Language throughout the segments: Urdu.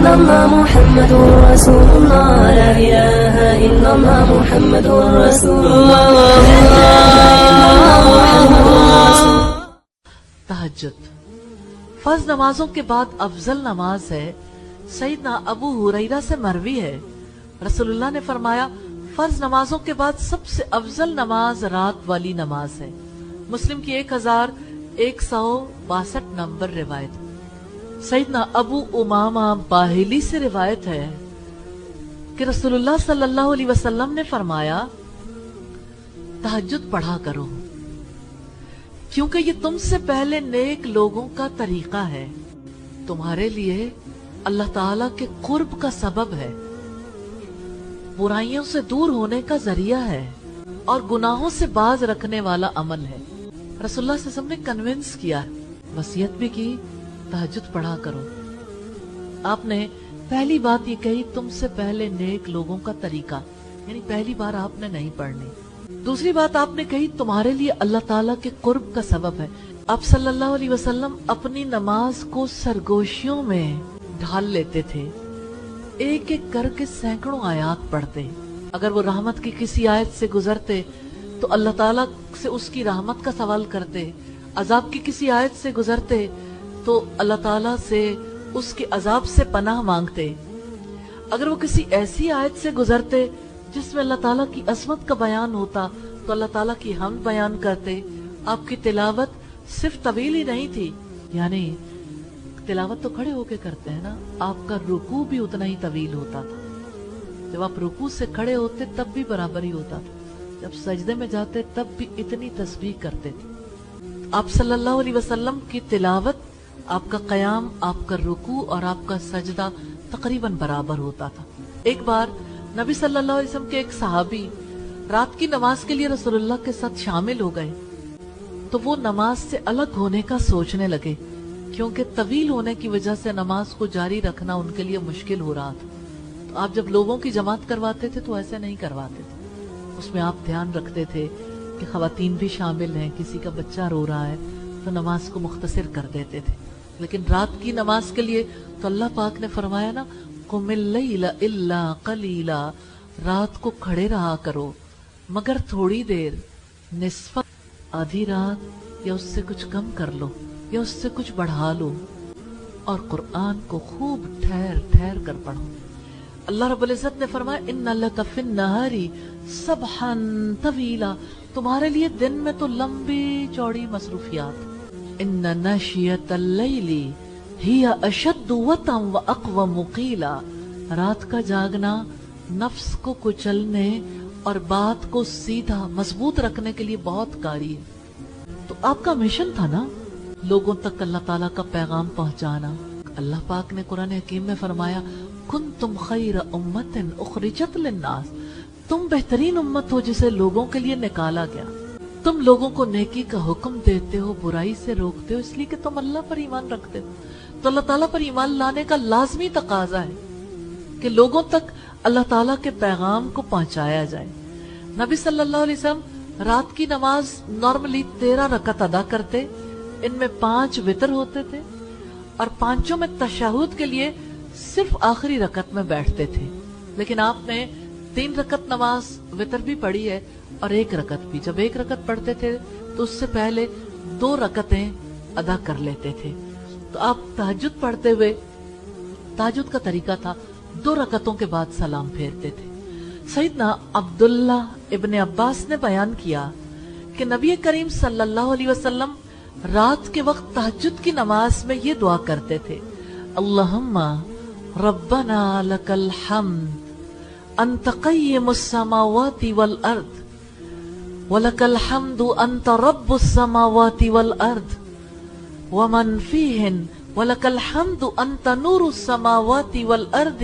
إلا الله محمد رسول الله لا إله إلا الله محمد رسول الله. تہجد فرض نمازوں کے بعد افضل نماز ہے. سیدنا ابو ہریرہ سے مروی ہے رسول اللہ نے فرمایا فرض نمازوں کے بعد سب سے افضل نماز رات والی نماز ہے. مسلم کی 1162 نمبر روایت. سیدنا ابو امامہ باہلی سے روایت ہے کہ رسول اللہ صلی اللہ علیہ وسلم نے فرمایا تہجد پڑھا کرو کیونکہ یہ تم سے پہلے نیک لوگوں کا طریقہ ہے, تمہارے لیے اللہ تعالیٰ کے قرب کا سبب ہے, برائیوں سے دور ہونے کا ذریعہ ہے اور گناہوں سے باز رکھنے والا عمل ہے. رسول اللہ صلی اللہ علیہ وسلم نے کنونس کیا, وصیت بھی کی تہجد پڑھا کرو. آپ نے پہلی بات یہ کہی تم سے پہلے نیک لوگوں کا طریقہ, یعنی پہلی بار آپ نے نہیں پڑھنی. دوسری بات آپ نے کہی تمہارے لیے اللہ تعالیٰ کے قرب کا سبب ہے. آپ صلی اللہ علیہ وسلم اپنی نماز کو سرگوشیوں میں ڈھال لیتے تھے, ایک ایک کر کے سینکڑوں آیات پڑھتے. اگر وہ رحمت کی کسی آیت سے گزرتے تو اللہ تعالیٰ سے اس کی رحمت کا سوال کرتے, عذاب کی کسی آیت سے گزرتے تو اللہ تعالیٰ سے اس کے عذاب سے پناہ مانگتے. اگر وہ کسی ایسی آیت سے گزرتے جس میں اللہ تعالیٰ کی عظمت کا بیان ہوتا تو اللہ تعالیٰ کی حمد بیان کرتے. آپ کی تلاوت صرف طویل ہی نہیں تھی, یعنی تلاوت تو کھڑے ہو کے کرتے ہیں نا, آپ کا رکوع بھی اتنا ہی طویل ہوتا تھا. جب آپ رکوع سے کھڑے ہوتے تب بھی برابر ہی ہوتا تھا, جب سجدے میں جاتے تب بھی اتنی تسبیح کرتے تھے. آپ صلی اللہ علیہ وسلم کی تلاوت, آپ کا قیام, آپ کا رکوع اور آپ کا سجدہ تقریباً برابر ہوتا تھا. ایک بار نبی صلی اللہ علیہ وسلم کے ایک صحابی رات کی نماز کے لیے رسول اللہ کے ساتھ شامل ہو گئے تو وہ نماز سے الگ ہونے کا سوچنے لگے, کیونکہ طویل ہونے کی وجہ سے نماز کو جاری رکھنا ان کے لیے مشکل ہو رہا تھا. تو آپ جب لوگوں کی جماعت کرواتے تھے تو ایسے نہیں کرواتے تھے, اس میں آپ دھیان رکھتے تھے کہ خواتین بھی شامل ہیں, کسی کا بچہ رو رہا ہے تو نماز کو مختصر کر دیتے تھے. لیکن رات کی نماز کے لیے تو اللہ پاک نے فرمایا نا قم اللیل الا قلیلا, رات کو کھڑے رہا کرو مگر تھوڑی دیر, نصف, آدھی رات یا اس سے کچھ کم کر لو یا اس سے کچھ بڑھا لو, اور قرآن کو خوب ٹھہر ٹھہر کر پڑھو. اللہ رب العزت نے فرمایا ان لک فی النہار سبحا طویلا, تمہارے لیے دن میں تو لمبی چوڑی مصروفیات. ان ناشیۃ اللیل ہی اشد وطئا واقوم قیلا, رات کا جاگنا نفس کو کچلنے اور بات کو سیدھا مضبوط رکھنے کے لیے بہت کاری ہے. تو آپ کا مشن تھا نا لوگوں تک اللہ تعالیٰ کا پیغام پہنچانا. اللہ پاک نے قرآن حکیم میں فرمایا کنتم خیر امت اخرجت للناس, تم بہترین امت ہو جسے لوگوں کے لیے نکالا گیا. تم لوگوں کو نیکی کا حکم دیتے ہو, برائی سے روکتے ہو, اس لیے کہ تم اللہ پر ایمان رکھتے ہو. تو اللہ تعالیٰ پر ایمان لانے کا لازمی تقاضا ہے کہ لوگوں تک اللہ تعالیٰ کے پیغام کو پہنچایا جائے. نبی صلی اللہ علیہ وسلم رات کی نماز نارملی 13 رکعت ادا کرتے, ان میں 5 وتر ہوتے تھے اور 5 میں تشہد کے لیے صرف آخری رکعت میں بیٹھتے تھے. لیکن آپ نے 3 رکعت نماز وتر بھی پڑھی ہے اور 1 رکعت بھی. جب 1 رکعت پڑھتے تھے تو اس سے پہلے 2 رکعتیں ادا کر لیتے تھے. تو آپ تہجد پڑھتے ہوئے, تہجد کا طریقہ تھا 2 رکعتوں کے بعد سلام پھیرتے تھے. سیدنا عبداللہ ابن عباس نے بیان کیا کہ نبی کریم صلی اللہ علیہ وسلم رات کے وقت تہجد کی نماز میں یہ دعا کرتے تھے اللہم ربنا لک الحمد انت قیم السماوات والارض ولک الحمد انت رب السماوات والارض ومن فیہن ولک الحمد انت نور السماوات والارض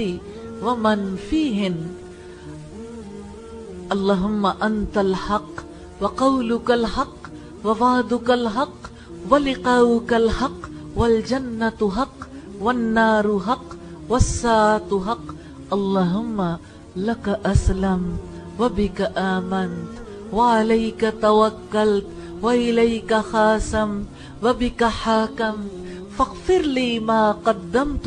ومن فیہن اللہم انت الحق وقولک الحق ووعدک الحق ولقاؤک الحق والجنة حق والنار حق والساعة حق اللہم لک اسلم وبک آمنت وعلیک توکلت وإلیک خاصمت وبک حاکمت فاغفر لی ما قدمت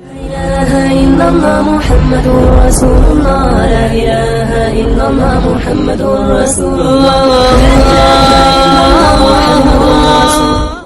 لا إله إلا الله محمد رسول الله لا إله إلا الله محمد رسول الله لا إله إلا الله محمد رسول الله